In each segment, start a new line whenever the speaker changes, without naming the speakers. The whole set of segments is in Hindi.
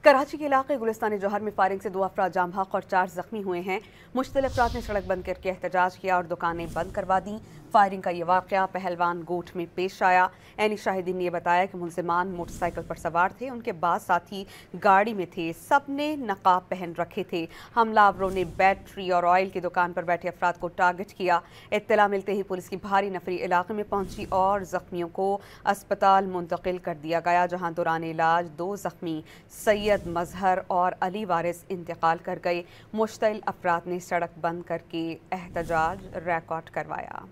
कराची के इलाके गुलिस्तान जौहर में फायरिंग से 2 अफराद जाम बहक और 4 जख्मी हुए हैं। मुश्तलिफ अफराद ने सड़क बंद करके एहतजाज किया और दुकानें बंद करवा दी। फायरिंग का ये वाक़या पहलवान गोट में पेश आया। ऐनी शाहिदीन ने यह बताया कि मुलजिमान मोटरसाइकिल पर सवार थे, उनके बाद साथी गाड़ी में थे, सब ने नकाब पहन रखे थे। हमलावरों ने बैटरी और ऑयल की दुकान पर बैठे अफराद को टारगेट किया। इत्तला मिलते ही पुलिस की भारी नफरी इलाके में पहुंची और जख्मियों को अस्पताल मुंतकिल कर दिया गया, जहां दौरान इलाज 2 जख्मी सैयद मजहर और अली वारिस इंतकाल कर गए। मुश्तइल अफराद ने सड़क बंद करके एहतजाज रिकॉर्ड करवाया।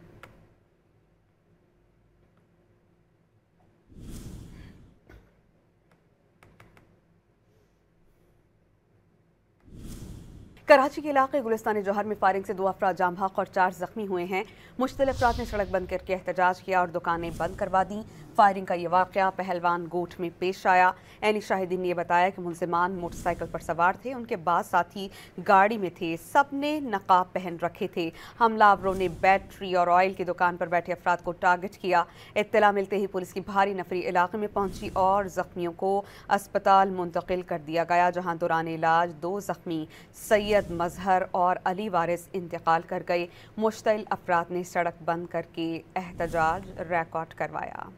कराची के इलाके गुलिस्तान जौहर में फायरिंग से 2 अफराद जाम बहक और 4 जख्मी हुए हैं। मुश्तलिफ अफराद ने सड़क बंद करके एहतजाज किया और दुकानें बंद करवा दी। फायरिंग का ये वाक़या पहलवान गोट में पेश आया। ऐनी शाहिदीन ने यह बताया कि मुलजिमान मोटरसाइकिल पर सवार थे, उनके बाद साथी गाड़ी में थे, सब ने नकाब पहन रखे थे। हमलावरों ने बैटरी और ऑयल की दुकान पर बैठे अफराद को टारगेट किया। इत्तला मिलते ही पुलिस की भारी नफरी इलाके में पहुंची और जख्मियों को अस्पताल मुंतकिल कर दिया गया, जहां दौरान इलाज 2 जख्मी सैयद मजहर और अली वारिस इंतकाल कर गए। मुश्तइल अफराद ने सड़क बंद करके एहतजाज रिकॉर्ड करवाया।